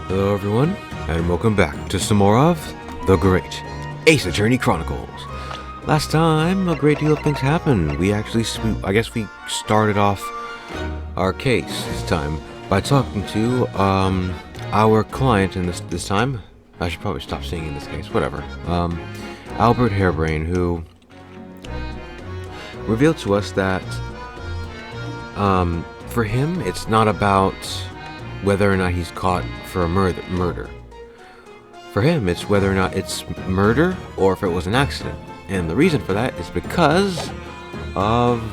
Hello everyone, and welcome back to some more of The Great Ace Attorney Chronicles. Last time, a great deal of things happened. I guess we started off our case this time by talking to, our client in this time. I should probably stop saying in this case, whatever. Albert Hairbrain, who revealed to us that, for him, it's not about whether or not he's caught for a murder. For him, it's whether or not it's murder or if it was an accident. And the reason for that is because of,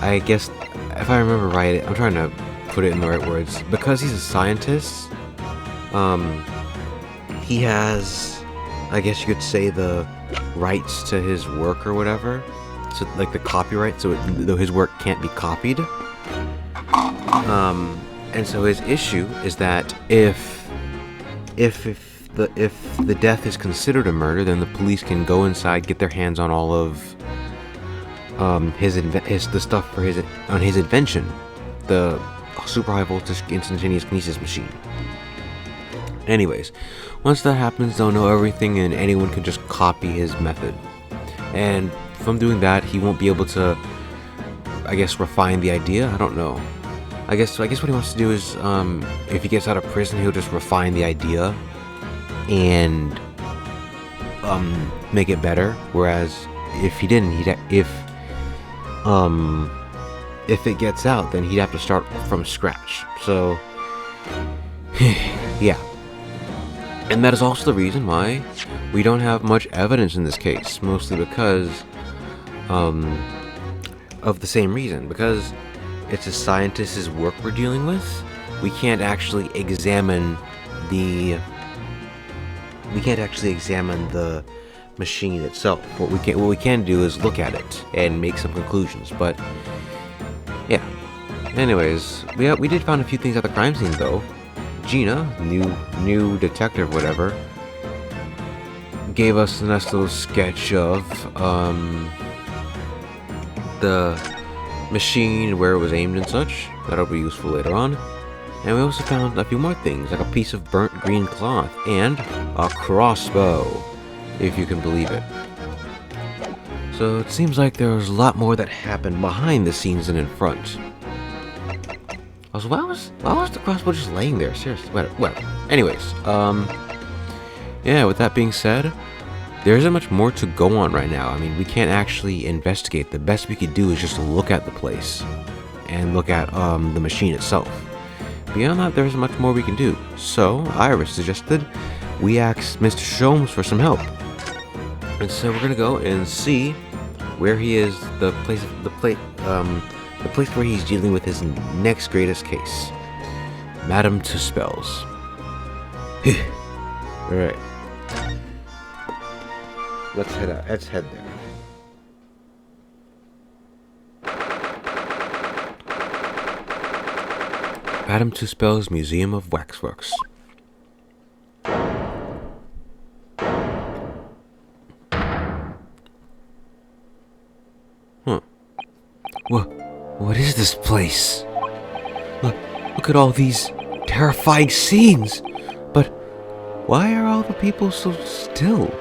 I guess, if I remember right, I'm trying to put it in the right words. Because he's a scientist, he has, I guess you could say, the rights to his work or whatever. So, like the copyright, so though his work can't be copied. And so his issue is that if the death is considered a murder, then the police can go inside, get their hands on all of the stuff for his invention, the super high voltage instantaneous kinesis machine. Anyways, once that happens, they'll know everything, and anyone can just copy his method. And from doing that, he won't be able to, I guess, refine the idea. I don't know. I guess what he wants to do is, if he gets out of prison, he'll just refine the idea and make it better. Whereas if he didn't, if it gets out, then he'd have to start from scratch. So yeah. And that is also the reason why we don't have much evidence in this case, mostly because of the same reason, because it's a scientist's work we're dealing with. We can't actually examine the machine itself. What we can do is look at it and make some conclusions. But yeah. Anyways, we did find a few things at the crime scene though. Gina, new detective, whatever, gave us a nice little sketch of the machine, where it was aimed and such. That'll be useful later on. And we also found a few more things, like a piece of burnt green cloth and a crossbow, if you can believe it. So it seems like there was a lot more that happened behind the scenes than in front. Also, why was the crossbow just laying there? Seriously, well. Anyways, yeah. With that being said, there isn't much more to go on right now. I mean, we can't actually investigate. The best we could do is just look at the place and look at the machine itself. Beyond that, there isn't much more we can do. So Iris suggested we ask Mr. Sholmes for some help, and so we're gonna go and see where he is. The place where he's dealing with his next greatest case, Madame Tuspells. All right. Let's head out. Let's head there. Madame Tuspells Museum of Waxworks. Huh. What is this place? Look at all these terrifying scenes. But why are all the people so still?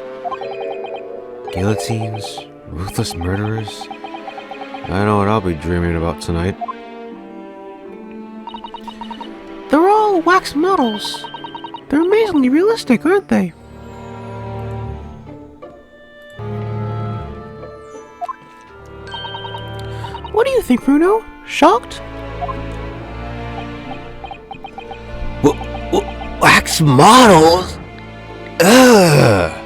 Guillotines, ruthless murderers. I know what I'll be dreaming about tonight. They're all wax models. They're amazingly realistic, aren't they? What do you think, Bruno? Shocked? Wax models? Ugh!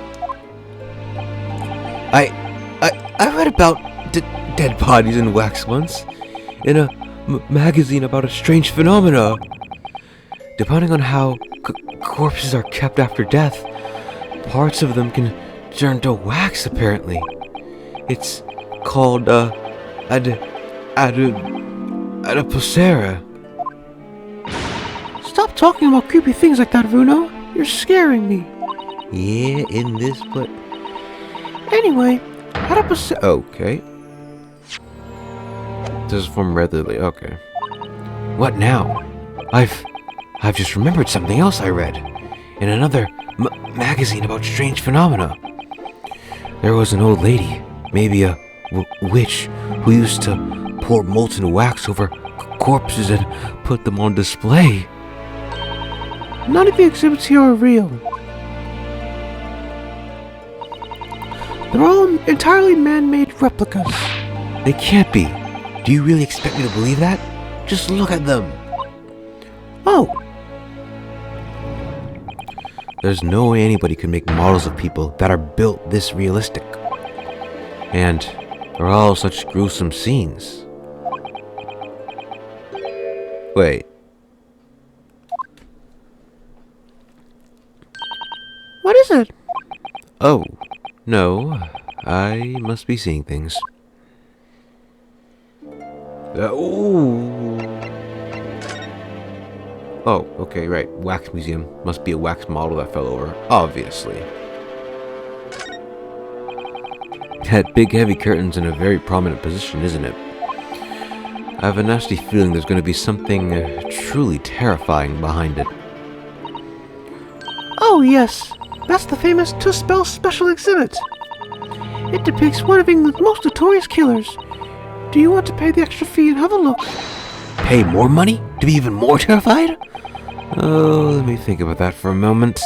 I read about dead bodies in wax once, in a magazine about a strange phenomena. Depending on how corpses are kept after death, parts of them can turn to wax, apparently. It's called, adipocera. Stop talking about creepy things like that, Bruno. You're scaring me. Yeah, in this place. Anyway, Okay. This is from Redley. Okay. What now? I've just remembered something else I read in another magazine about strange phenomena. There was an old lady, maybe a witch, who used to pour molten wax over corpses and put them on display. None of the exhibits here are real. They're all entirely man-made replicas. They can't be. Do you really expect me to believe that? Just look at them. Oh, There's no way anybody could make models of people that are built this realistic. And they're all such gruesome scenes. Wait. what is it? Oh, no. I must be seeing things. Ooh. Oh, okay, right. Wax museum. Must be a wax model that fell over. Obviously. Had big heavy curtains in a very prominent position, isn't it? I have a nasty feeling there's going to be something truly terrifying behind it. Oh, yes. That's the famous To Spell special exhibit. It depicts one of England's most notorious killers. Do you want to pay the extra fee and have a look? Pay more money to be even more terrified? Oh, let me think about that for a moment.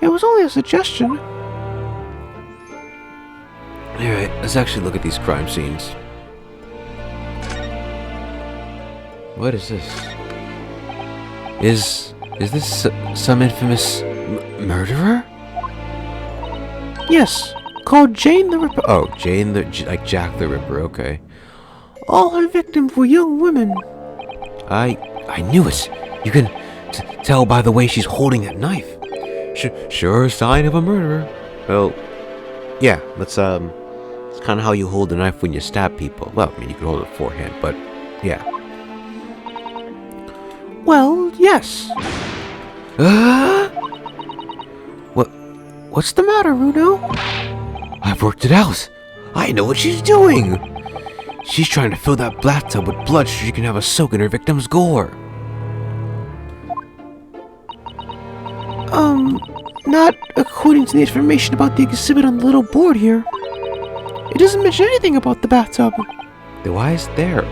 It was only a suggestion. Alright, let's actually look at these crime scenes. What is this? Is this some infamous murderer? Yes, called Jane the Ripper. Oh, Jane like Jack the Ripper, okay. All her victims were young women. I knew it. You can tell by the way she's holding that knife. Sure sign of a murderer. Well, yeah, it's kind of how you hold the knife when you stab people. Well, I mean, you can hold it forehand, but yeah. Well, yes. What's the matter, Runo? I've worked it out. I know what she's doing. She's trying to fill that bathtub with blood so she can have a soak in her victim's gore. Not according to the information about the exhibit on the little board here. It doesn't mention anything about the bathtub. Then why is it there?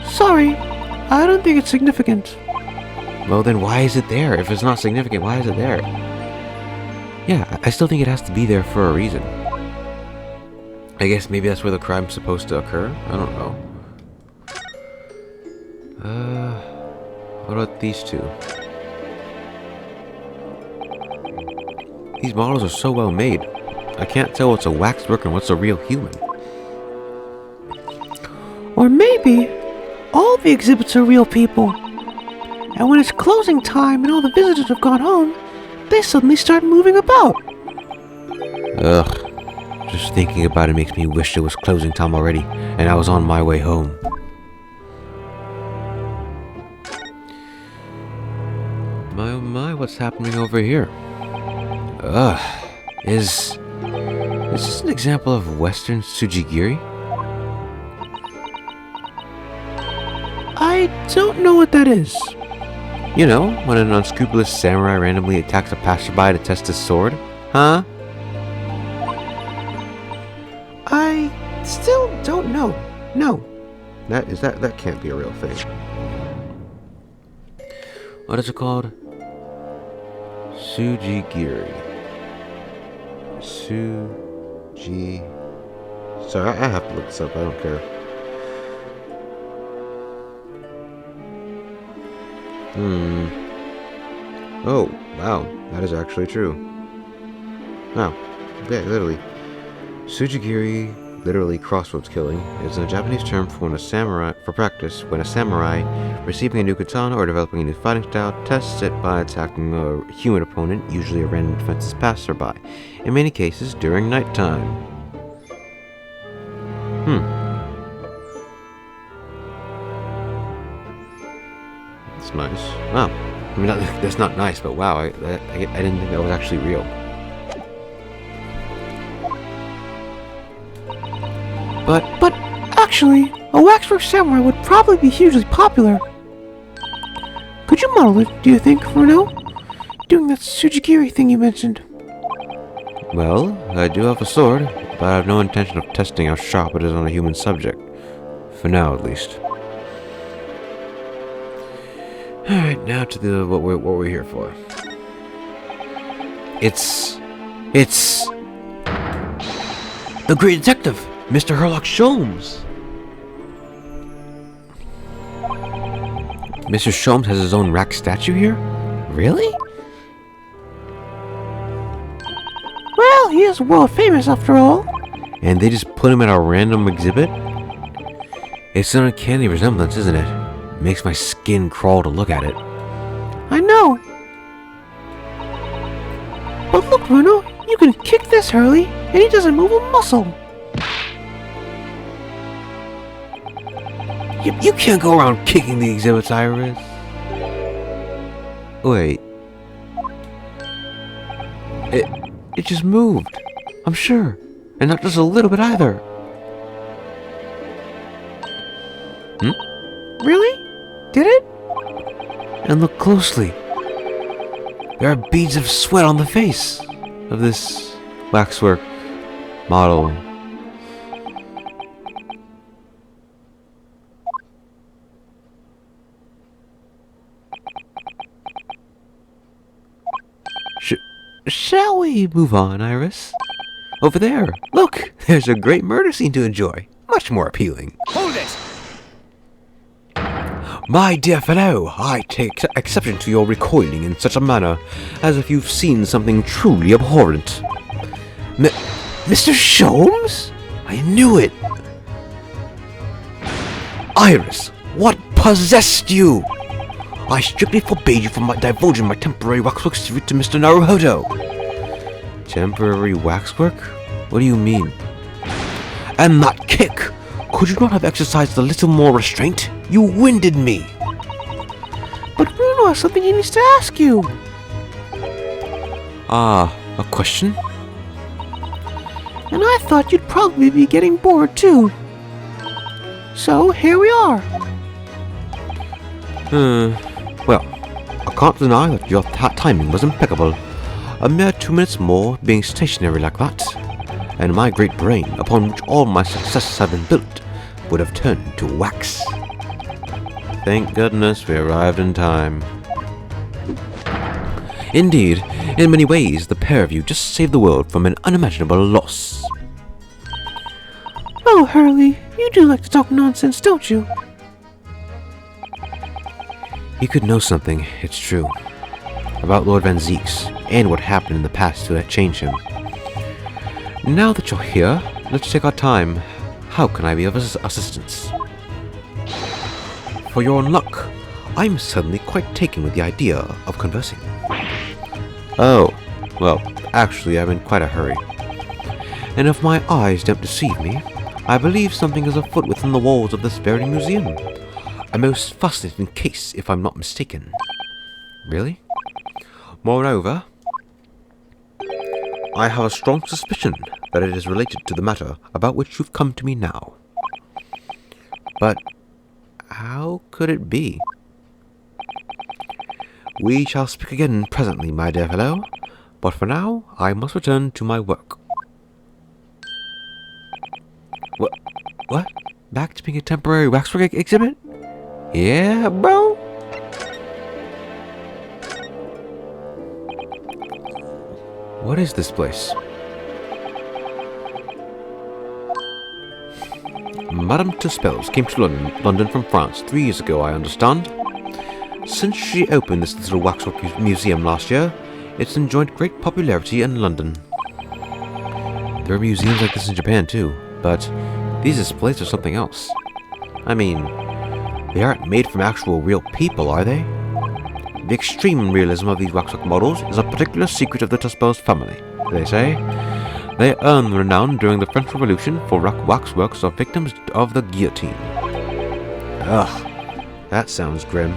Sorry, I don't think it's significant. Well, then why is it there? If it's not significant, why is it there? Yeah, I still think it has to be there for a reason. I guess maybe that's where the crime's supposed to occur? I don't know. What about these two? These models are so well made. I can't tell what's a wax work and what's a real human. Or maybe all the exhibits are real people. And when it's closing time and all the visitors have gone home, they suddenly start moving about. Ugh. Just thinking about it makes me wish it was closing time already and I was on my way home. My oh my, what's happening over here? Ugh. Is this an example of Western Sujigiri? I don't know what that is. You know, when an unscrupulous samurai randomly attacks a passerby to test his sword? Huh? I still don't know. No. That can't be a real thing. What is it called? Sujigiri. Sorry, I have to look this up. I don't care. Oh, wow. That is actually true. Wow. Yeah, literally. Sujigiri, literally crossroads killing, is a Japanese term for when a samurai receiving a new katana or developing a new fighting style tests it by attacking a human opponent, usually a random defenseless passerby. In many cases, during nighttime. That's nice. Wow. I mean, that's not nice, but wow, I didn't think that was actually real. But Actually, a waxwork samurai would probably be hugely popular. Could you model it, do you think, Bruno? Doing that Tsujigiri thing you mentioned. Well, I do have a sword, but I have no intention of testing how sharp it is on a human subject. For now, at least. Alright, now to what we're here for. It's the Great Detective, Mr. Sherlock Sholmes. Mr. Sholmes has his own rack statue here? Really? Well, he is world famous after all. And they just put him at a random exhibit? It's an uncanny resemblance, isn't it? Makes my skin crawl to look at it. I know. But look, Bruno, you can kick this Hurley, and he doesn't move a muscle. You can't go around kicking the exhibits, Iris. Wait. It just moved. I'm sure. And not just a little bit either. Really? Did it? And look closely. There are beads of sweat on the face of this waxwork model. Shall we move on, Iris? Over there, look, there's a great murder scene to enjoy. Much more appealing. Hold it! My dear fellow, I take exception to your recoiling in such a manner, as if you've seen something truly abhorrent. Mr. Sholmes? I knew it! Iris, what possessed you? I strictly forbade you from divulging my temporary waxwork secret to Mr. Naruhodo. Temporary waxwork? What do you mean? And that kick! Could you not have exercised a little more restraint? You winded me! But Bruno has something he needs to ask you. A question? And I thought you'd probably be getting bored too. So here we are. Well, I can't deny that your timing was impeccable. A mere 2 minutes more being stationary like that, and my great brain, upon which all my successes have been built, would have turned to wax. Thank goodness we arrived in time. Indeed, in many ways, the pair of you just saved the world from an unimaginable loss. Oh, Hurley, you do like to talk nonsense, don't you? You could know something, it's true, about Lord Van Zeeks, and what happened in the past to change him. Now that you're here, let's take our time. How can I be of assistance? For your own luck, I'm suddenly quite taken with the idea of conversing. Oh, well, actually I'm in quite a hurry. And if my eyes don't deceive me, I believe something is afoot within the walls of this very museum. A most fascinating case, if I'm not mistaken. Really? Moreover, I have a strong suspicion that it is related to the matter about which you've come to me now. But how could it be? We shall speak again presently, my dear fellow, but for now I must return to my work. What? Back to being a temporary waxwork exhibit? Yeah, bro? What is this place? Madame Tuspels came to London from France 3 years ago, I understand. Since she opened this little waxwork museum last year, it's enjoyed great popularity in London. There are museums like this in Japan too, but these displays are something else. I mean, they aren't made from actual real people, are they? The extreme realism of these waxwork models is a particular secret of the Tuspels family, they say. They earned renown during the French Revolution for waxworks of victims of the guillotine. Ugh, that sounds grim.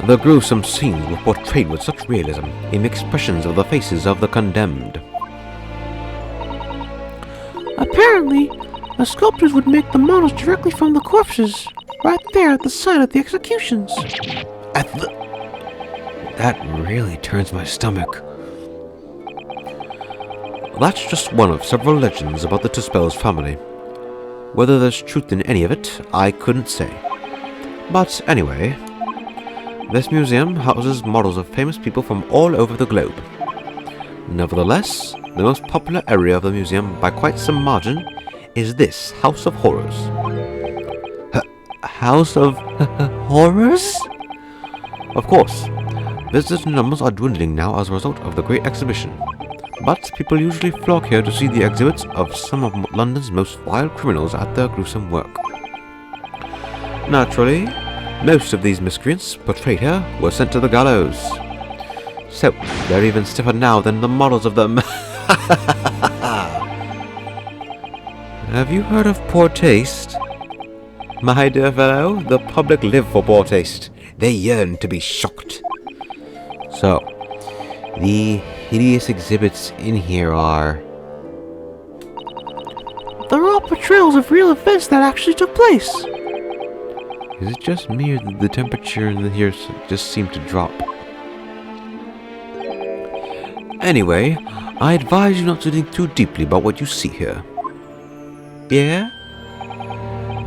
The gruesome scenes were portrayed with such realism in the expressions of the faces of the condemned. Apparently, The sculptors would make the models directly from the corpses, right there at the site of the executions. That really turns my stomach. That's just one of several legends about the Tuspel's family. Whether there's truth in any of it, I couldn't say. But anyway, this museum houses models of famous people from all over the globe. Nevertheless, the most popular area of the museum by quite some margin is this House of Horrors. House of Horrors? Of course, visitor numbers are dwindling now as a result of the Great Exhibition, but people usually flock here to see the exhibits of some of London's most vile criminals at their gruesome work. Naturally, most of these miscreants portrayed here were sent to the gallows. So, they're even stiffer now than the models of them. Have you heard of poor taste? My dear fellow, the public live for poor taste. They yearn to be shocked. So, the hideous exhibits in here are... They're all portrayals of real events that actually took place. Is it just me, or did the temperature in here just seem to drop? Anyway, I advise you not to think too deeply about what you see here. Yeah?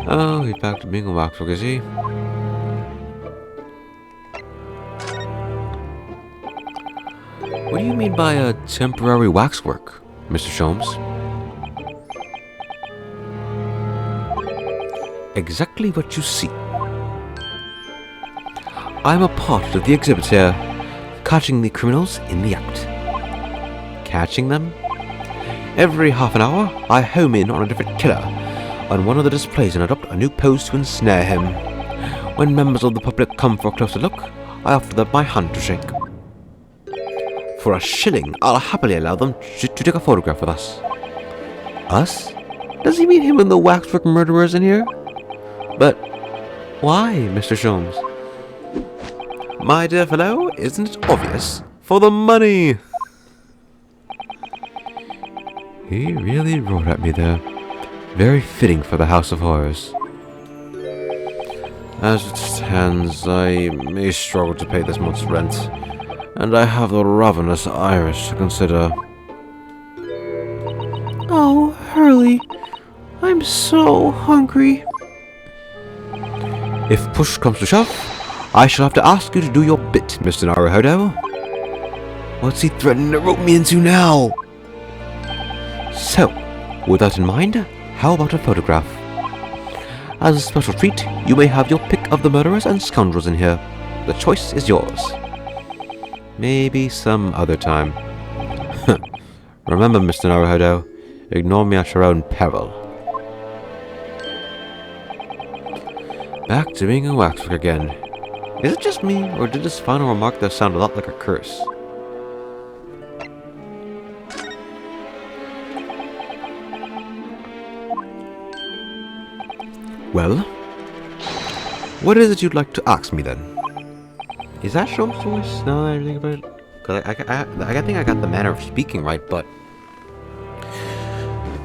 Oh, he's back to being a waxwork, is he? What do you mean by a temporary waxwork, Mr. Sholmes? Exactly what you see. I'm a part of the exhibit here, catching the criminals in the act. Catching them? Every half an hour, I home in on a different killer on one of the displays and adopt a new pose to ensnare him. When members of the public come for a closer look, I offer them my hand to shake. For a shilling, I'll happily allow them to take a photograph with us. Us? Does he mean him and the waxwork murderers in here? But why, Mr. Sholmes? My dear fellow, isn't it obvious? For the money! He really roared at me there. Very fitting for the House of Horrors. As it stands, I may struggle to pay this month's rent, and I have the ravenous Irish to consider. Oh, Hurley, I'm so hungry. If push comes to shove, I shall have to ask you to do your bit, Mr. Naruhodo. What's he threatening to rope me into now? So, with that in mind, how about a photograph? As a special treat, you may have your pick of the murderers and scoundrels in here. The choice is yours. Maybe some other time. Remember, Mr. Naruhodo, ignore me at your own peril. Back to being a waxwork again. Is it just me, or did this final remark there sound a lot like a curse? Well, what is it you'd like to ask me then? Is that Sholmes' voice now that I think about it? Because I think I got the manner of speaking right, but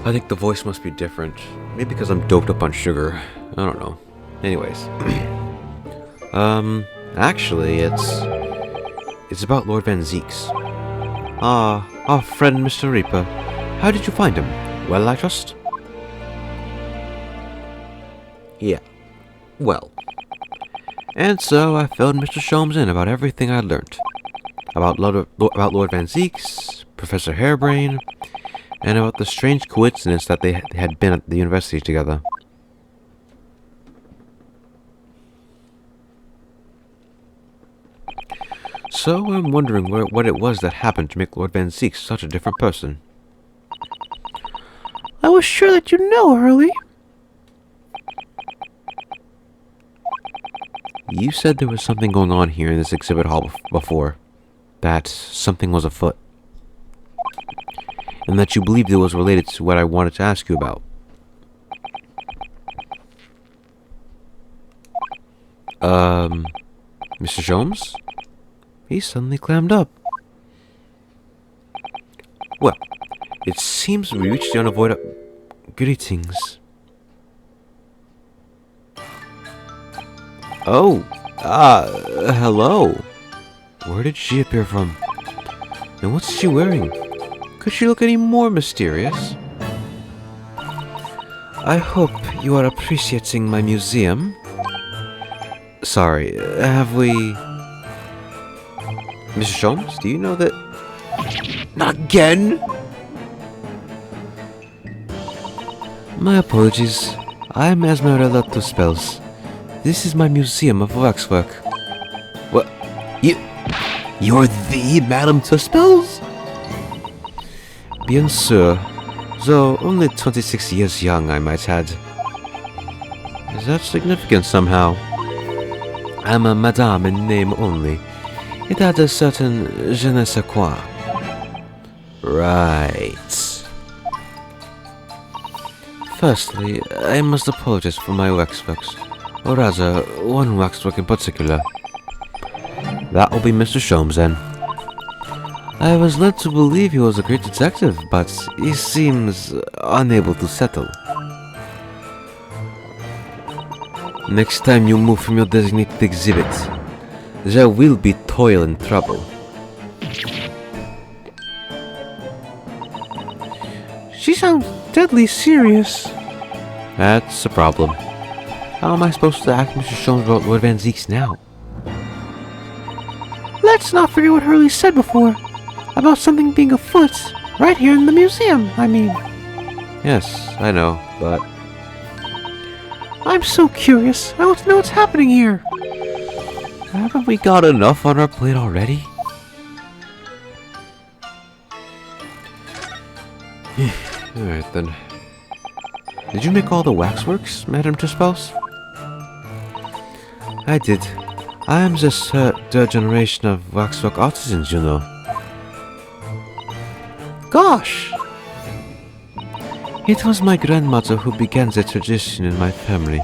I think the voice must be different. Maybe because I'm doped up on sugar. I don't know. Anyways. Actually, it's about Lord Van Zeeks. Ah, our friend Mr. Reaper. How did you find him? Well, I trust? Yeah. Well. And so I filled Mr. Sholmes in about everything I'd learnt. About Lord Van Zeeks, Professor Harebrain, and about the strange coincidence that they had been at the university together. So I'm wondering what it was that happened to make Lord Van Zeeks such a different person. I was sure that you'd know, Hurley. You said there was something going on here in this exhibit hall before. That something was afoot. And that you believed it was related to what I wanted to ask you about. Mr. Sholmes? He suddenly clammed up. Well, it seems we reached the unavoidable... Greetings, Oh, hello. Where did she appear from? And what's she wearing? Could she look any more mysterious? I hope you are appreciating my museum. Sorry, have we... Mr. Sholmes, do you know that... Not again! My apologies. I am Esmeralda to spells. This is my museum of waxwork. What? You're the Madame Tuspels? Bien sûr. Though only 26 years young, I might add. Is that significant somehow? I'm a madame in name only. It adds a certain je ne sais quoi. Right. Firstly, I must apologize for my waxworks. Or rather, one waxwork in particular. That will be Mr. Sholmes then. I was led to believe he was a great detective, but he seems unable to settle. Next time you move from your designated exhibit, there will be toil and trouble. She sounds deadly serious. That's a problem. How am I supposed to ask Mr. Sholmes about Lord Van Zeeks now? Let's not forget what Hurley said before. About something being afoot. Right here in the museum, I mean. Yes, I know, but... I'm so curious. I want to know what's happening here. Haven't we got enough on our plate already? Alright then. Did you make all the waxworks, Madame Tuspels? I did. I am the third generation of waxwork artisans, you know. Gosh! It was my grandmother who began the tradition in my family.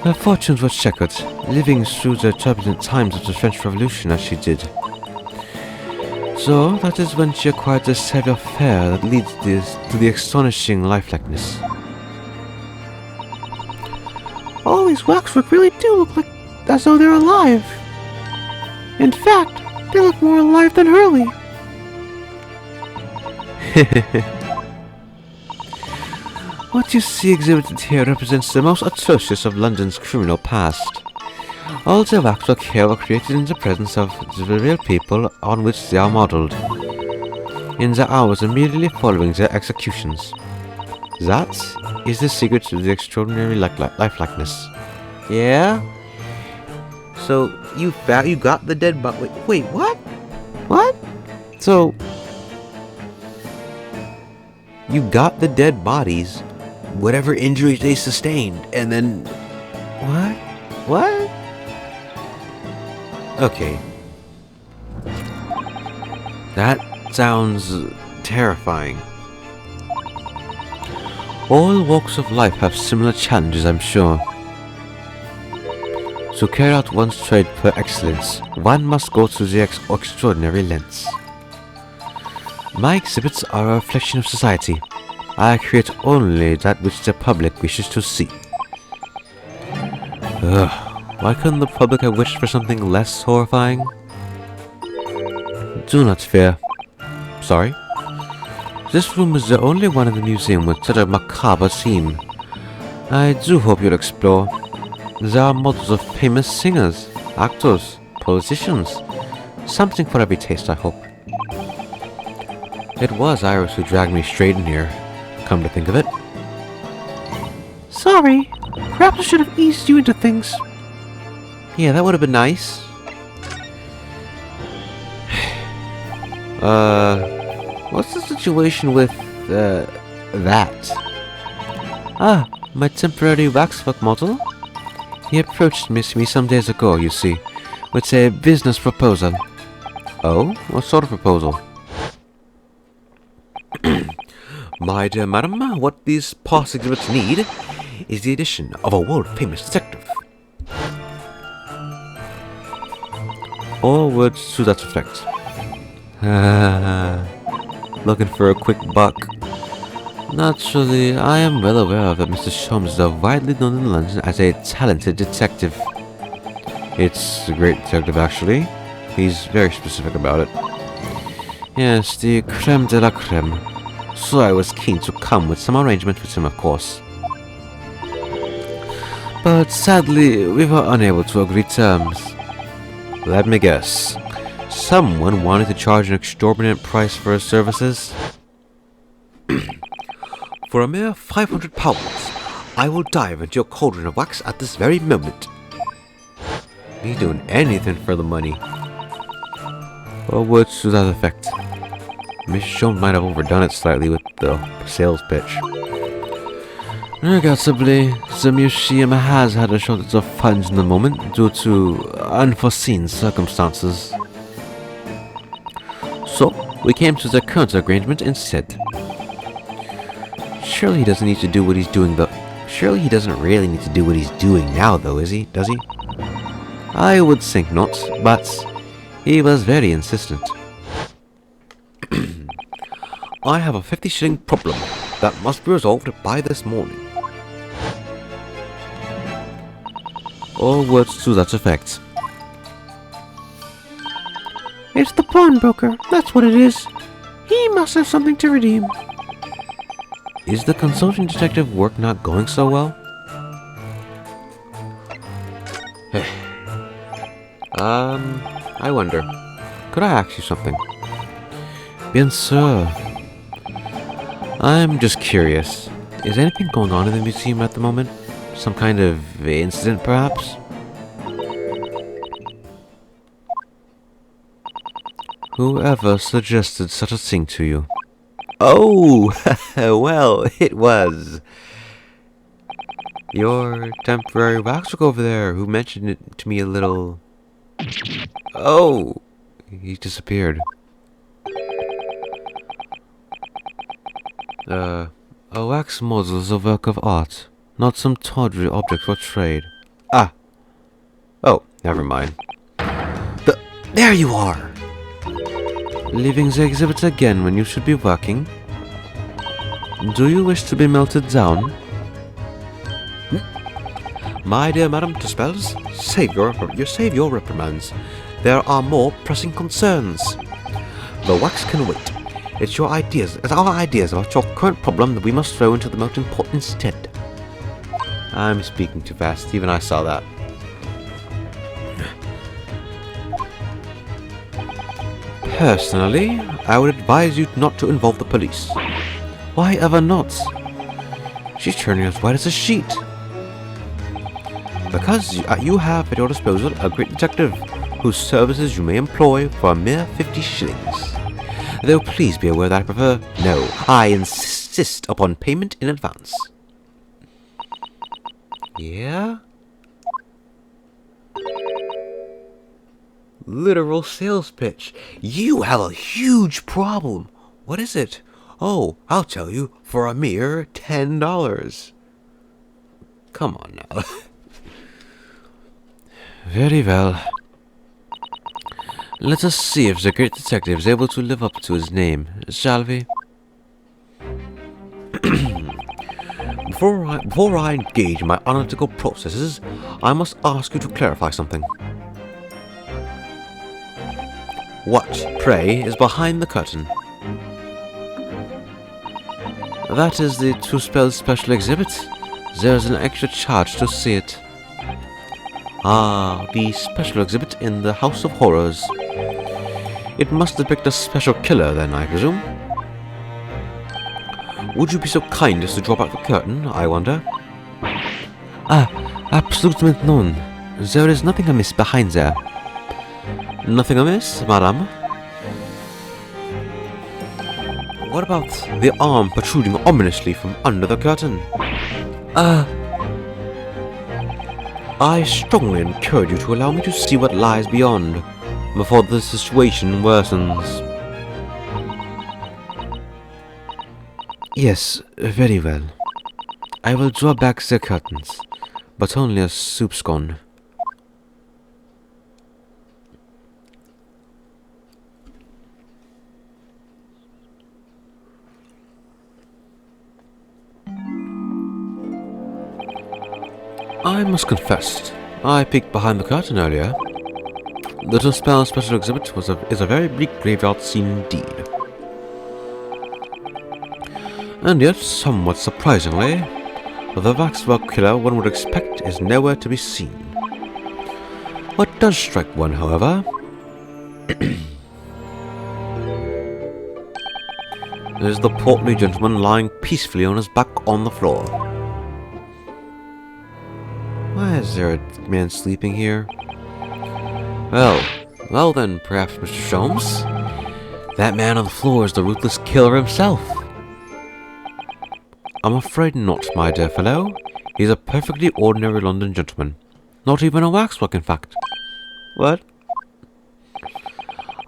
Her fortunes were checkered, living through the turbulent times of the French Revolution as she did. So, that is when she acquired the savoir-faire that leads to the astonishing lifelikeliness. All these waxwork really do look like as though they're alive. In fact, they look more alive than Hurley. What you see exhibited here represents the most atrocious of London's criminal past. All the waxwork here were created in the presence of the real people on which they are modelled, in the hours immediately following their executions. That is the secret to the extraordinary lifelikeness. Yeah? So, you got the dead body. Wait, what? What? So, you got the dead bodies, whatever injuries they sustained, and then... What? What? Okay. That sounds terrifying. All walks of life have similar challenges, I'm sure. To carry out one's trade per excellence, one must go to the extraordinary lengths. My exhibits are a reflection of society. I create only that which the public wishes to see. Why couldn't the public have wished for something less horrifying? Do not fear. Sorry? This room is the only one in the museum with such a macabre theme. I do hope you'll explore. There are models of famous singers, actors, politicians. Something for every taste, I hope. It was Iris who dragged me straight in here, come to think of it. Sorry. Perhaps I should have eased you into things. Yeah, that would have been nice. What's the situation with, that? Ah, my temporary waxwork model? He approached me some days ago, you see, with a business proposal. Oh? What sort of proposal? My dear madam, what these past exhibits need is the addition of a world-famous detective. Or words to that effect. Looking for a quick buck. Naturally, I am well aware that Mr. Sholmes is widely known in London as a talented detective. It's the Great Detective, actually. He's very specific about it. Yes, the creme de la creme. So I was keen to come with some arrangement with him, of course. But sadly, we were unable to agree terms. Let me guess. Someone wanted to charge an exorbitant price for his services? For a mere 500 pounds, I will dive into your cauldron of wax at this very moment. Me doing anything for the money. Or words to that effect. Miss Jones might have overdone it slightly with the sales pitch. Regrettably, the museum has had a shortage of funds in the moment due to unforeseen circumstances. So, we came to the current arrangement instead. Surely he doesn't need to do what he's doing though. Surely he doesn't really need to do what he's doing now though, is he? Does he? I would think not, but he was very insistent. I have a 50-shilling problem that must be resolved by this morning. Or words to that effect. It's the pawnbroker, that's what it is. He must have something to redeem. Is the consulting detective work not going so well? I wonder. Could I ask you something? Bien sûr. I'm just curious. Is anything going on in the museum at the moment? Some kind of incident, perhaps? Whoever suggested such a thing to you? Oh, well, it was your temporary waxwork over there who mentioned it to me a little... Oh, he disappeared. A wax model is a work of art, not some tawdry object for trade. Ah. Oh, never mind. There you are! Leaving the exhibit again when you should be working? Do you wish to be melted down? My dear Madame Tuspels, save your reprimands. There are more pressing concerns. The wax can wait. It's our ideas about your current problem that we must throw into the melting pot instead. I'm speaking too fast, even I saw that. Personally, I would advise you not to involve the police. Why ever not? She's turning as white as a sheet. Because you have at your disposal a great detective, whose services you may employ for a mere 50 shillings. Though please be aware that I prefer... No, I insist upon payment in advance. Yeah? Literal sales pitch. You have a huge problem. What is it? Oh, I'll tell you, for a mere $10. Come on now. Very well. Let us see if the great detective is able to live up to his name, shall we? Before I engage in my analytical processes, I must ask you to clarify something. What, pray, is behind the curtain? That is the Tuspel special exhibit. There's an extra charge to see it. Ah, the special exhibit in the House of Horrors. It must depict a special killer then, I presume? Would you be so kind as to draw back the curtain, I wonder? Ah, absolutely none. There is nothing amiss behind there. Nothing amiss, madame? What about the arm protruding ominously from under the curtain? I strongly encourage you to allow me to see what lies beyond, before the situation worsens. Yes, very well. I will draw back the curtains, but only as soup's gone. I must confess, I peeked behind the curtain earlier. The Dispel special exhibit is a very bleak graveyard scene indeed. And yet, somewhat surprisingly, the waxwork killer one would expect is nowhere to be seen. What does strike one, however, is the portly gentleman lying peacefully on his back on the floor. Why is there a man sleeping here? Well then, perhaps, Mr. Sholmes, that man on the floor is the ruthless killer himself. I'm afraid not, my dear fellow. He's a perfectly ordinary London gentleman. Not even a waxwork, in fact. What?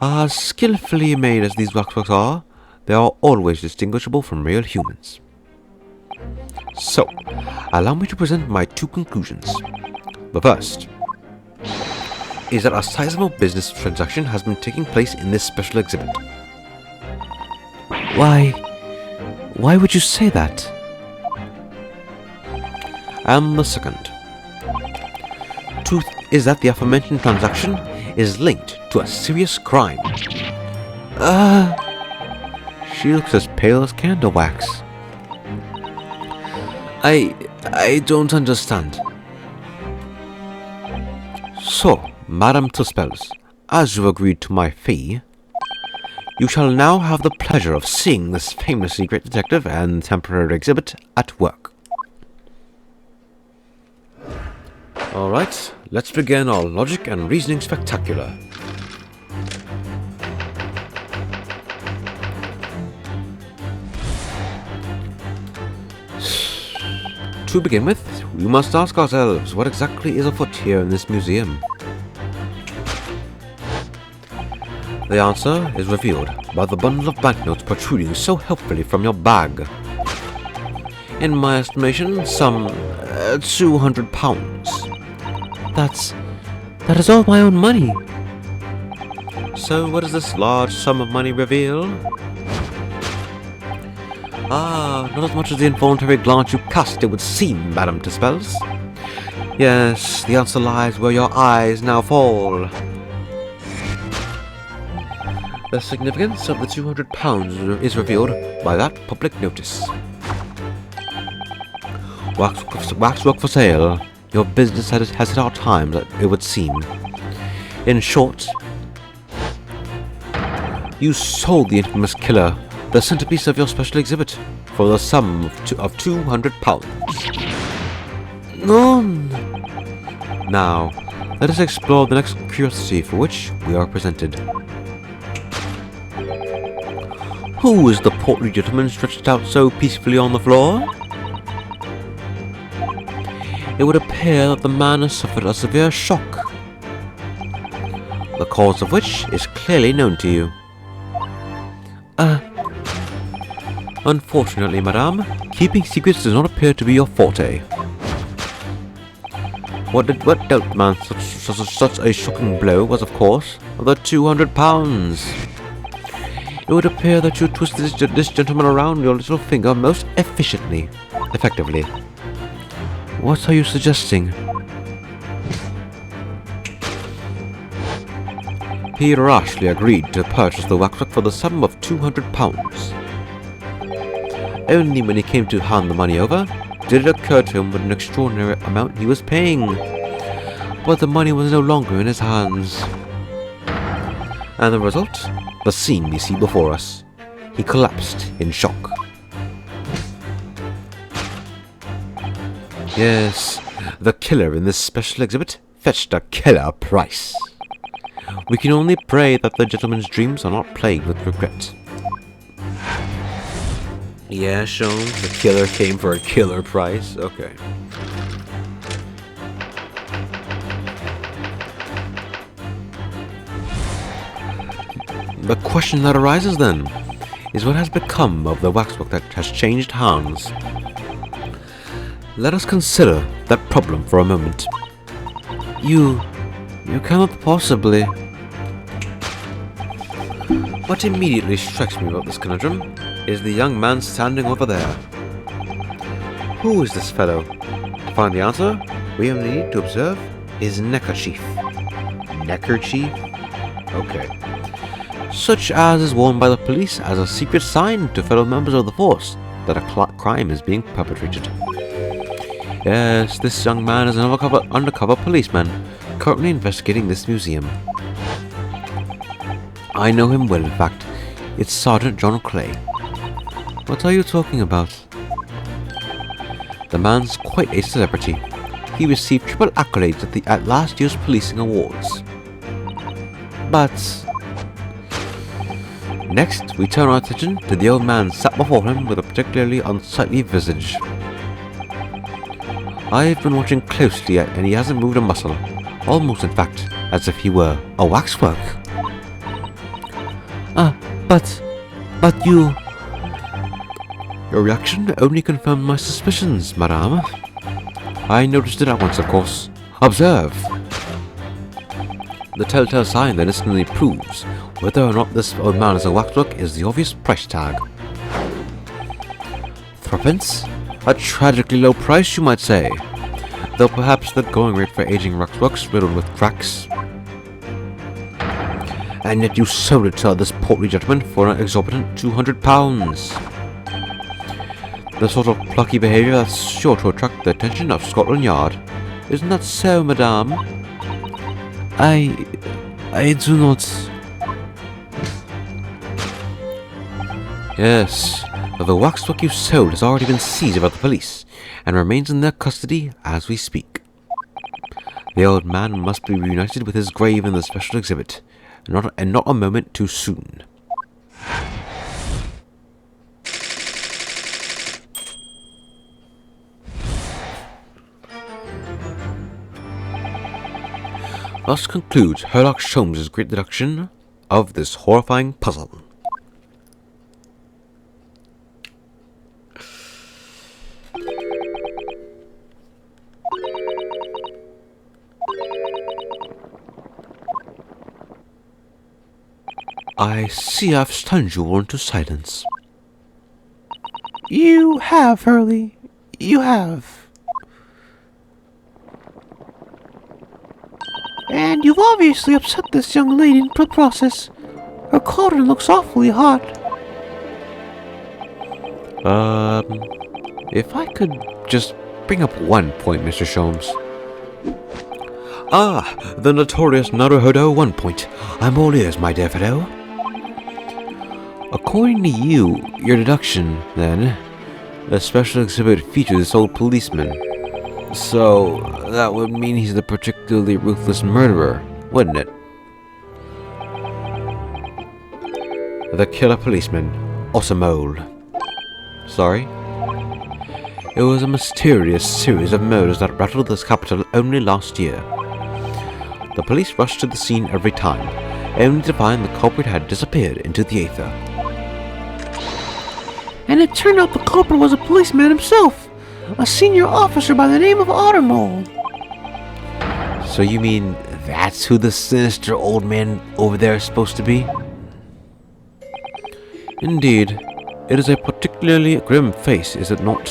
As skillfully made as these waxworks are, they are always distinguishable from real humans. So, allow me to present my two conclusions. The first is that a sizable business transaction has been taking place in this special exhibit. Why would you say that? And the second truth is that the aforementioned transaction is linked to a serious crime. She looks as pale as candle wax. I don't understand. So, Madame Tuspels, as you agreed to my fee, you shall now have the pleasure of seeing this famously great detective and temporary exhibit at work. Alright, let's begin our logic and reasoning spectacular. To begin with, we must ask ourselves what exactly is afoot here in this museum. The answer is revealed by the bundle of banknotes protruding so helpfully from your bag. In my estimation, some £200. That is all my own money. So what does this large sum of money reveal? Not as much as the involuntary glance you cast, it would seem, Madame Tuspels. Yes, the answer lies where your eyes now fall. The significance of the £200 is revealed by that public notice. Waxwork for sale. Your business has hit hard times, it would seem. In short, you sold the infamous killer the centerpiece of your special exhibit for the sum of £200. Now, let us explore the next curiosity for which we are presented. Who is the portly gentleman stretched out so peacefully on the floor? It would appear that the man has suffered a severe shock, the cause of which is clearly known to you. Unfortunately, madame, keeping secrets does not appear to be your forte. What dealt the man such a shocking blow was, of course, the £200. It would appear that you twisted this gentleman around your little finger most effectively. What are you suggesting? He rashly agreed to purchase the waxwork for the sum of £200. Only when he came to hand the money over, did it occur to him what an extraordinary amount he was paying. But the money was no longer in his hands. And the result? The scene we see before us. He collapsed in shock. Yes, the killer in this special exhibit fetched a killer price. We can only pray that the gentleman's dreams are not plagued with regret. Yeah, Sean, the killer came for a killer price. Okay. The question that arises then is what has become of the waxwork that has changed hands? Let us consider that problem for a moment. You cannot possibly. What immediately strikes me about this conundrum is the young man standing over there. Who is this fellow? To find the answer, we only need to observe is neckerchief. Neckerchief? Okay. Such as is worn by the police as a secret sign to fellow members of the force that a crime is being perpetrated. Yes, this young man is an undercover policeman, currently investigating this museum. I know him well, in fact. It's Sergeant John Clay. What are you talking about? The man's quite a celebrity. He received triple accolades at last year's policing awards. But next, we turn our attention to the old man sat before him with a particularly unsightly visage. I've been watching closely and he hasn't moved a muscle, almost in fact, as if he were a waxwork. But you... Your reaction only confirmed my suspicions, madame. I noticed it at once, of course. Observe! The telltale sign that instantly proves whether or not this old man is a waxwork is the obvious price tag. Threepence? A tragically low price, you might say. Though perhaps the going rate for aging waxworks riddled with cracks. And yet you sold it to this portly gentleman for an exorbitant £200. The sort of plucky behaviour that's sure to attract the attention of Scotland Yard. Isn't that so, madame? I do not... Yes, the waxwork you sold has already been seized by the police, and remains in their custody as we speak. The old man must be reunited with his grave in the special exhibit, and not a moment too soon. Thus concludes Sherlock Holmes' great deduction of this horrifying puzzle. I see I've stunned you all into silence. You have, Hurley. You have. And you've obviously upset this young lady in the process. Her cauldron looks awfully hot. If I could just bring up one point, Mr. Sholmes. Ah, the notorious Naruhodo 1 point. I'm all ears, my dear fellow. According to you, your deduction, then, the special exhibit features this old policeman. So, that would mean he's the particularly ruthless murderer, wouldn't it? The killer policeman, Osmole. Sorry? It was a mysterious series of murders that rattled this capital only last year. The police rushed to the scene every time, only to find the culprit had disappeared into the aether. And it turned out the culprit was a policeman himself, a senior officer by the name of Ottermole. So you mean that's who the sinister old man over there is supposed to be? Indeed, it is a particularly grim face, is it not?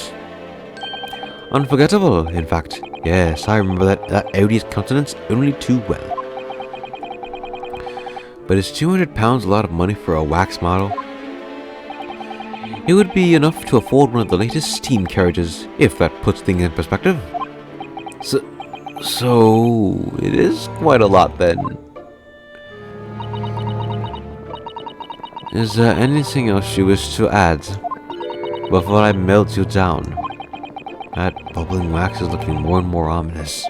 Unforgettable, in fact. Yes, I remember that odious countenance only too well. But is £200 a lot of money for a wax model? It would be enough to afford one of the latest steam carriages, if that puts things in perspective. So it is quite a lot then. Is there anything else you wish to add before I melt you down? That bubbling wax is looking more and more ominous.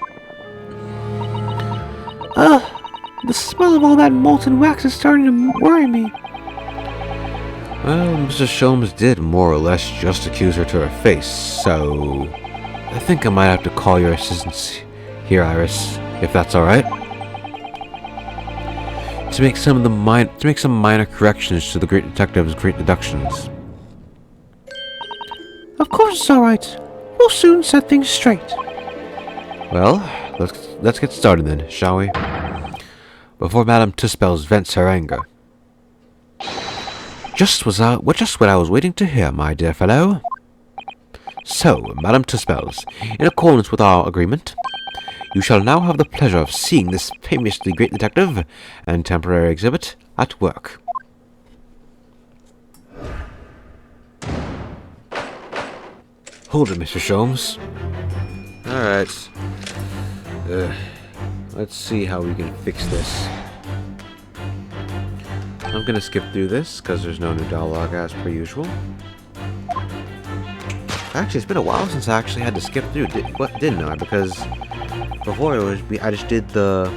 The smell of all that molten wax is starting to worry me. Well, Mr. Sholmes did more or less just accuse her to her face, so I think I might have to call your assistance here, Iris, if that's all right. To make some minor corrections to the great detective's great deductions. Of course it's all right. We'll soon set things straight. Well, let's get started then, shall we? Before Madame Tuspels vents her anger. Just what I was waiting to hear, my dear fellow. So, Madame Tuspels, in accordance with our agreement, You shall now have the pleasure of seeing this famously great detective and temporary exhibit at work. Hold it, Mr. Sholmes. Alright. Let's see how we can fix this. I'm gonna skip through this, because there's no new dialogue as per usual. Actually, it's been a while since I actually had to skip through, didn't I? Because before it was, I just did the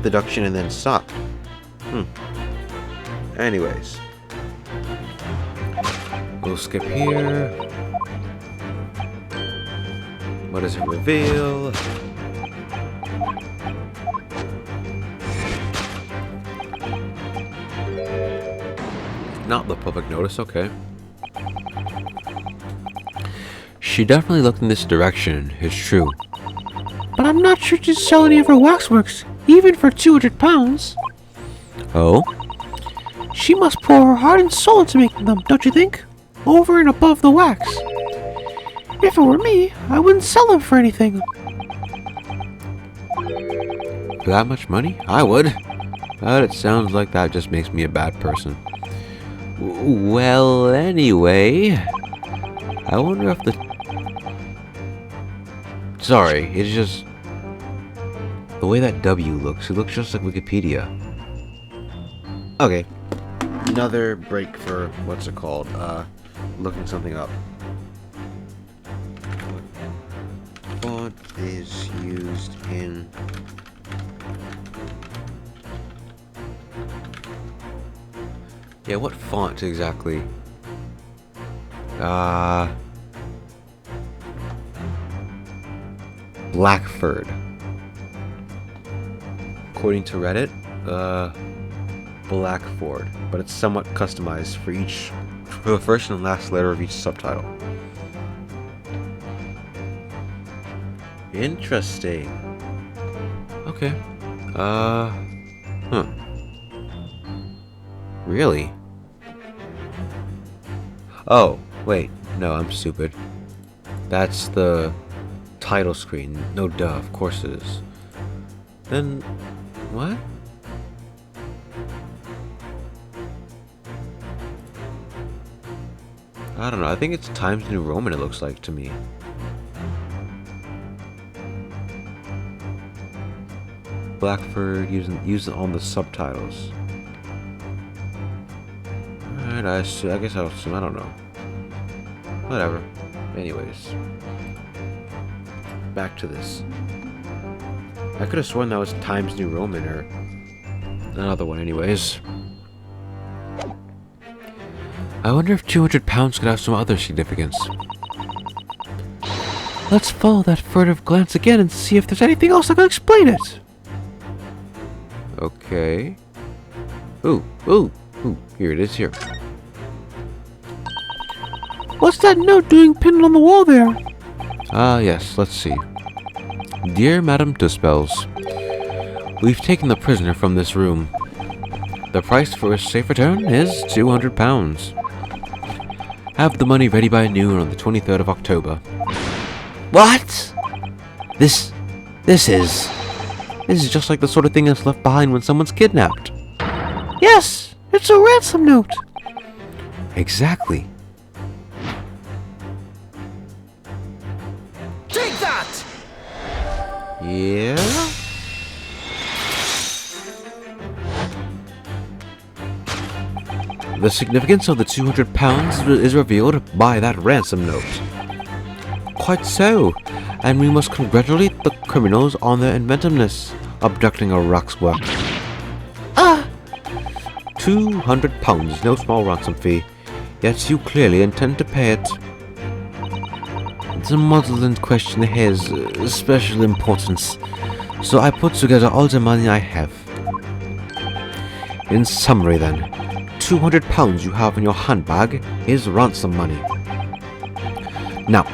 deduction and then stopped. Anyways. We'll skip here. What does it reveal? Not the public notice, okay. She definitely looked in this direction, it's true. But I'm not sure she'd sell any of her waxworks, even for 200 pounds. Oh? She must pour her heart and soul into making them, don't you think? Over and above the wax. If it were me, I wouldn't sell them for anything. For that much money? I would. But it sounds like that just makes me a bad person. Well, anyway, I wonder if the... Sorry, it's just... the way that W looks, it looks just like Wikipedia. Okay. Another break for, what's it called? Looking something up. What font is used in... Yeah, what font exactly? Blackford. According to Reddit, Blackford, but it's somewhat customized for the first and last letter of each subtitle. Interesting. Okay. Really? Oh, wait. No, I'm stupid. That's the title screen. No, duh. Of course it is. Then, what? I don't know. I think it's Times New Roman, it looks like to me. Blackford using on the subtitles. Alright, I guess I'll assume. I don't know. Whatever. Anyways. Back to this. I could have sworn that was Times New Roman or another one anyways. I wonder if 200 pounds could have some other significance. Let's follow that furtive glance again and see if there's anything else that can explain it. Okay. Ooh, here it is here. What's that note doing pinned on the wall there? Yes, let's see. Dear Madame Tuspels, we've taken the prisoner from this room. The price for a safe return is 200 pounds. Have the money ready by noon on the 23rd of October. What? This is just like the sort of thing that's left behind when someone's kidnapped. Yes, it's a ransom note. Exactly. Take that! Yeah? The significance of the 200 pounds is revealed by that ransom note. Quite so, and we must congratulate the criminals on their inventiveness, abducting a waxwork. 200 pounds, no small ransom fee, yet you clearly intend to pay it. The model in question has special importance, so I put together all the money I have. In summary then, 200 pounds you have in your handbag is ransom money. Now,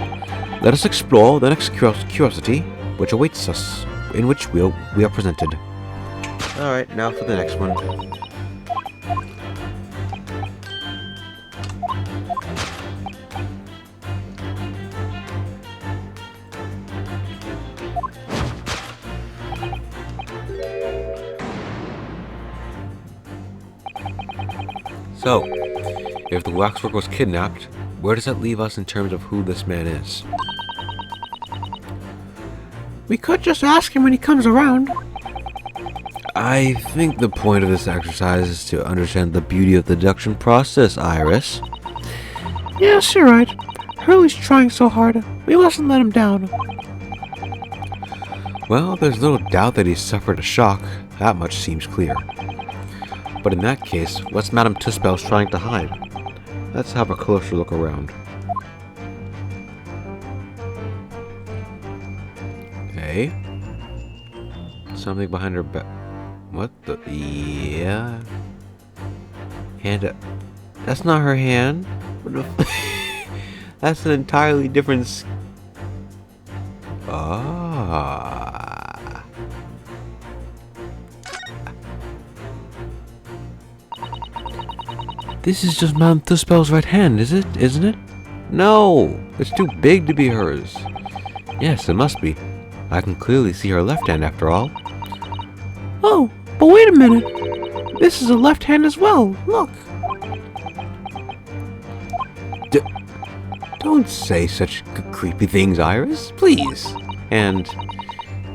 let us explore the next curiosity which awaits us, in which we are presented. Alright, now for the next one. So, if the waxwork was kidnapped, where does that leave us in terms of who this man is? We could just ask him when he comes around. I think the point of this exercise is to understand the beauty of the deduction process, Iris. Yes, you're right. Hurley's trying so hard. We mustn't let him down. Well, there's little doubt that he suffered a shock. That much seems clear. But in that case, what's Madame Tussbell's trying to hide? Let's have a closer look around. Okay. Something behind her back. What the? Yeah. Hand. That's not her hand. What the That's an entirely different. Ah. This is just Madame Tussbell's right hand, isn't it? No! It's too big to be hers. Yes, it must be. I can clearly see her left hand after all. Oh, but wait a minute. This is a left hand as well. Look. Don't say such creepy things, Iris, please. And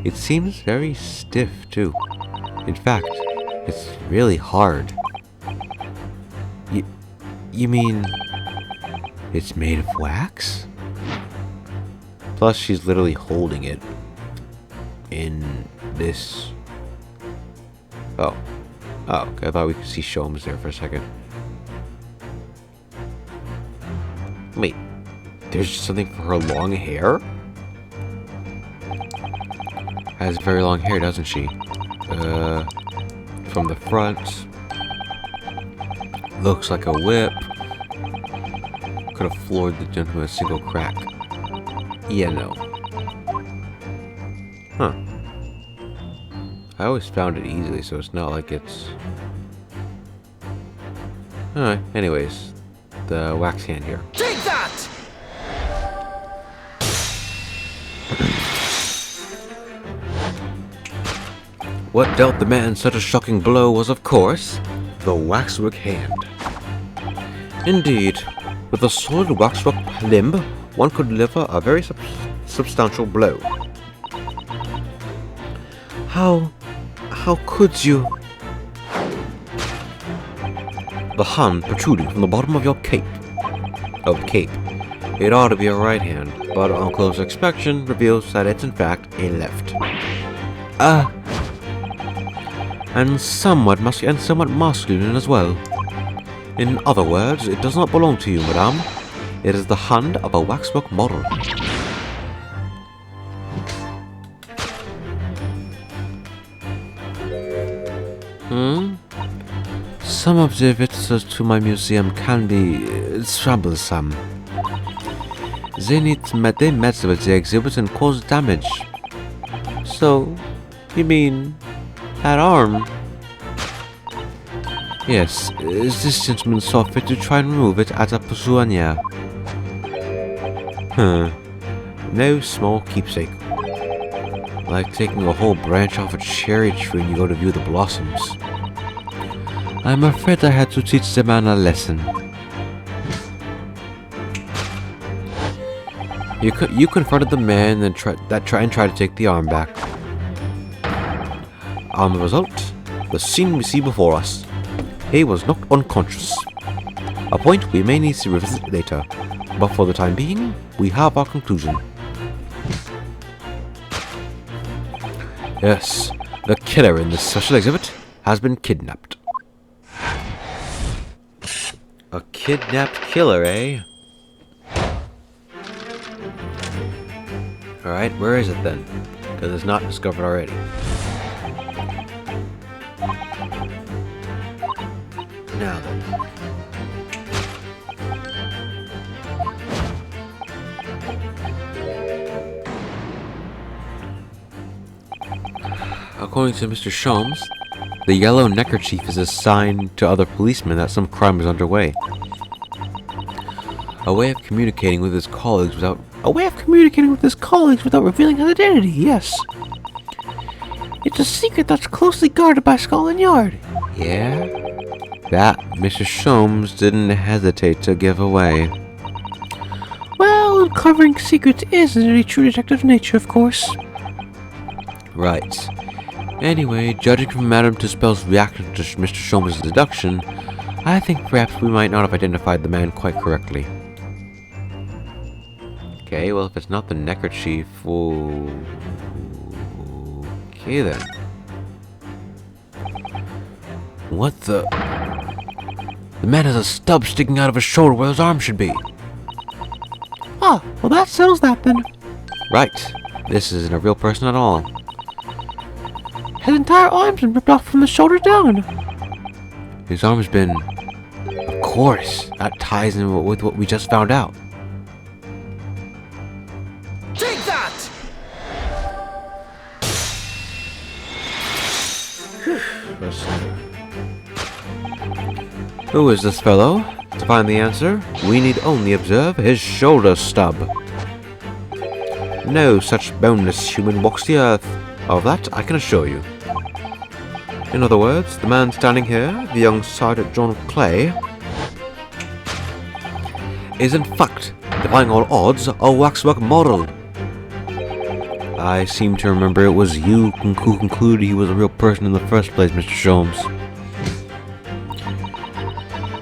it seems very stiff, too. In fact, it's really hard. You mean it's made of wax? Plus, she's literally holding it in this. Oh, okay. I thought we could see Sholmes there for a second. Wait, there's something for her long hair? Has very long hair, doesn't she? From the front. Looks like a whip. Could have floored the gentleman with a single crack. Yeah, no. Huh. I always found it easily, so it's not like it's... Alright, anyways. The wax hand here. Take that! What dealt the man such a shocking blow was, of course, the waxwork hand. Indeed, with a solid waxwork limb, one could deliver a very substantial blow. How could you? The hand protruding from the bottom of your cape. It ought to be a right hand, but on close inspection reveals that it's in fact a left. And somewhat masculine as well. In other words, it does not belong to you, madame. It is the hand of a waxwork model. Some of the visitors to my museum can be troublesome. They mess with the exhibits and cause damage. So, you mean that arm? Yes, this gentleman saw fit to try and remove it as a souvenir. No small keepsake. Like taking a whole branch off a cherry tree when you go to view the blossoms. I'm afraid I had to teach the man a lesson. You confronted the man and tried to take the arm back. On the result, the scene we see before us. He was knocked unconscious. A point we may need to revisit later, but for the time being, we have our conclusion. Yes, the killer in this special exhibit has been kidnapped. A kidnapped killer, eh? Alright, where is it then? Because it's not discovered already. Now then. According to Mr. Sholmes, the yellow neckerchief is a sign to other policemen that some crime is underway. A way of communicating with his colleagues without revealing his identity, yes. It's a secret that's closely guarded by Scotland Yard. Yeah? that Mr. Sholmes didn't hesitate to give away. Well, uncovering secrets isn't a true detective nature, of course. Right. Anyway, judging from Madame Tuspel's reaction to Mr. Sholmes' deduction, I think perhaps we might not have identified the man quite correctly. Okay, well, if it's not the neckerchief, okay then. What the? The man has a stub sticking out of his shoulder where his arm should be. Ah, well that settles that then. Right. This isn't a real person at all. His entire arm's been ripped off from the shoulder down. His arm's been... Of course, that ties in with what we just found out. Take that! Who is this fellow? To find the answer, we need only observe his shoulder stub. No such boneless human walks the earth. Of that, I can assure you. In other words, the man standing here, the young Sergeant John Clay, is in fact, defying all odds, a waxwork model. I seem to remember it was you who concluded he was a real person in the first place, Mr. Sholmes.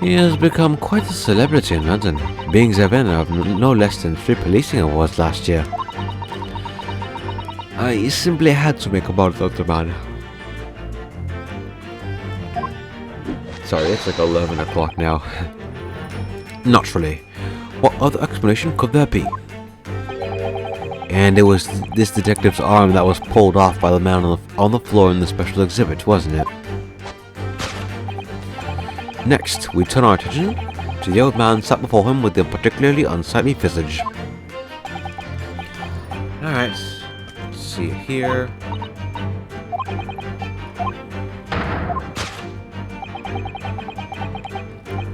He has become quite a celebrity in London, being the winner of no less than 3 policing awards last year. I simply had to make a ball about the man. Sorry, it's like 11 o'clock now. Naturally, what other explanation could there be? And it was this detective's arm that was pulled off by the man on the floor in the special exhibit, wasn't it? Next, we turn our attention to the old man sat before him with a particularly unsightly visage. Alright, let's see here.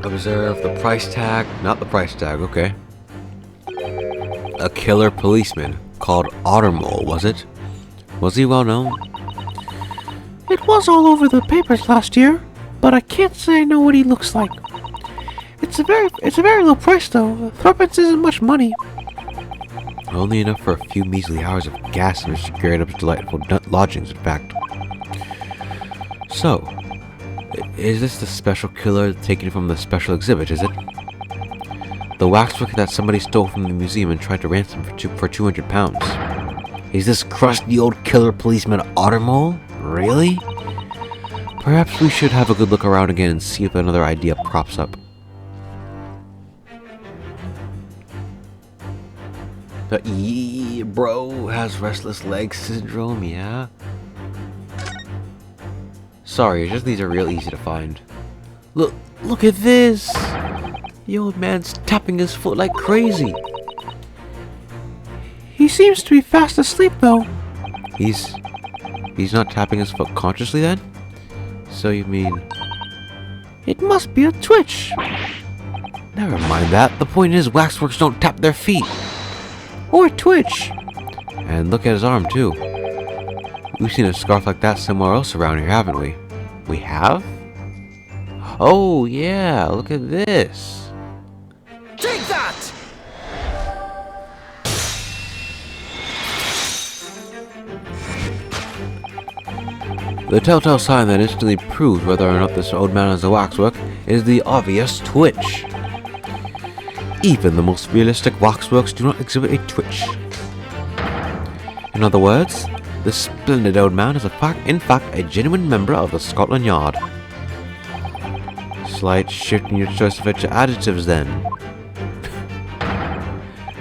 Observe the price tag, not the price tag, okay. A killer policeman called Ottermole, was it? Was he well known? It was all over the papers last year, but I can't say I know what he looks like. It's a very low price though. Threepence isn't much money. Only enough for a few measly hours of gas in Mr. Great Ape's delightful lodgings, in fact. So, is this the special killer taken from the special exhibit, is it? The waxwork that somebody stole from the museum and tried to ransom for £200. Is this crusty old killer policeman Ottermole? Really? Perhaps we should have a good look around again and see if another idea props up. The bro has restless leg syndrome, yeah? Sorry, it's just these are real easy to find. Look at this! The old man's tapping his foot like crazy. He seems to be fast asleep though. He's not tapping his foot consciously then? So you mean... It must be a twitch. Never mind that. The point is waxworks don't tap their feet. Or a twitch. And look at his arm too. We've seen a scarf like that somewhere else around here, haven't we? We have? Oh yeah, look at this. Take that! The telltale sign that instantly proves whether or not this old man is a waxwork is the obvious twitch. Even the most realistic waxworks do not exhibit a twitch. In other words, this splendid old man is in fact a genuine member of the Scotland Yard. Slight shift in your choice of adjectives then.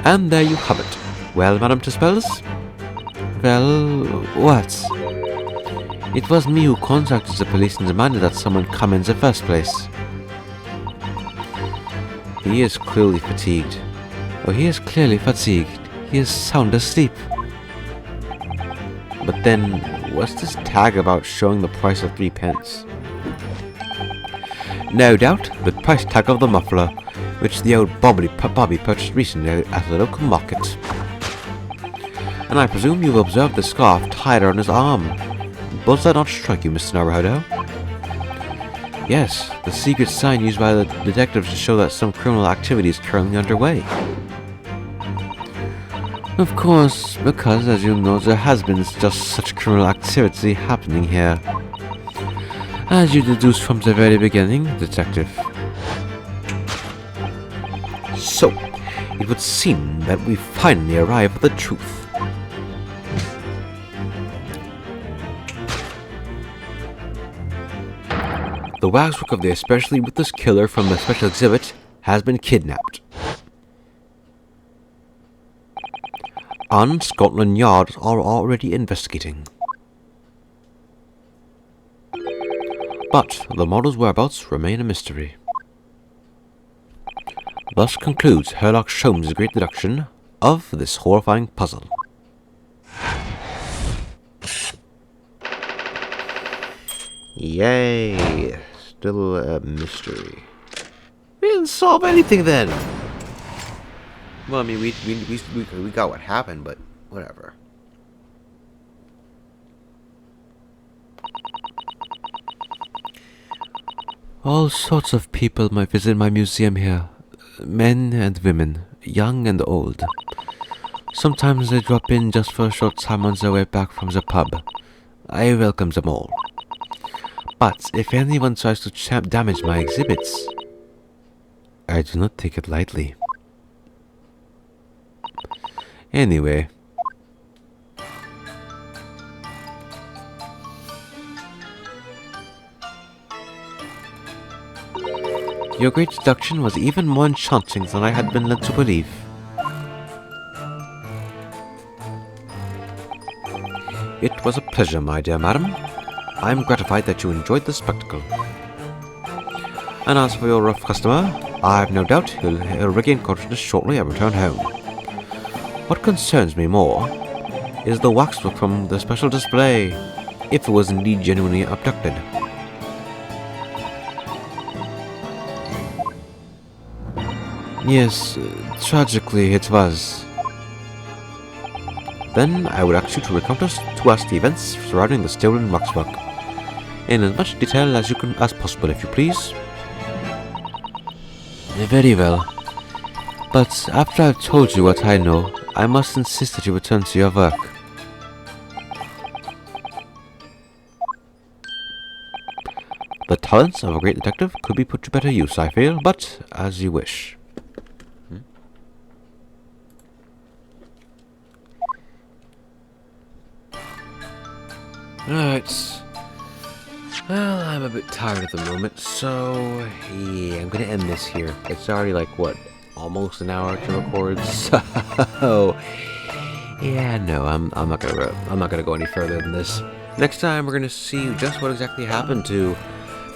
And there you have it. Well, Madame Tuspels? Well, what? It was me who contacted the police and demanded that someone come in the first place. He is clearly fatigued. Oh, he is clearly fatigued. He is sound asleep. But then, what's this tag about showing the price of 3 pence? No doubt, the price tag of the muffler, which the old Bobby purchased recently at the local market. And I presume you've observed the scarf tied around his arm. Does that not strike you, Mr. Naruhodo? Yes, the secret sign used by the detectives to show that some criminal activity is currently underway. Of course, because as you know, there has been just such criminal activity happening here. As you deduced from the very beginning, Detective. So, it would seem that we finally arrive at the truth. The waxwork of the especially ruthless killer from the special exhibit has been kidnapped. And Scotland Yard are already investigating. But the model's whereabouts remain a mystery. Thus concludes Sherlock Holmes' great deduction of this horrifying puzzle. Yay! Still a mystery. We didn't solve anything then! Well, I mean, we got what happened, but whatever. All sorts of people might visit my museum here. Men and women, young and old. Sometimes they drop in just for a short time on their way back from the pub. I welcome them all. But if anyone tries to damage my exhibits, I do not take it lightly. Anyway. Your great deduction was even more enchanting than I had been led to believe. It was a pleasure, my dear madam. I am gratified that you enjoyed the spectacle. And as for your rough customer, I have no doubt he'll regain consciousness shortly and return home. What concerns me more is the waxwork from the special display, if it was indeed genuinely abducted. Yes, tragically it was. Then I would ask you to recount to us the events surrounding the stolen waxwork, in as much detail as possible, if you please. Very well. But after I've told you what I know, I must insist that you return to your work. The talents of a great detective could be put to better use, I feel, but as you wish. Alright. Well, I'm a bit tired at the moment, so yeah, I'm gonna end this here. It's already like, what, almost an hour to record, so yeah, no, I'm not gonna go any further than this. Next time, we're gonna see just what exactly happened to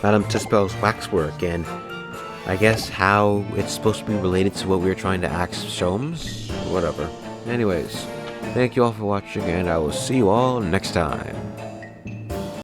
Madame Tispel's waxwork, and I guess how it's supposed to be related to what we were trying to ask Sholmes? Whatever. Anyways, thank you all for watching, and I will see you all next time.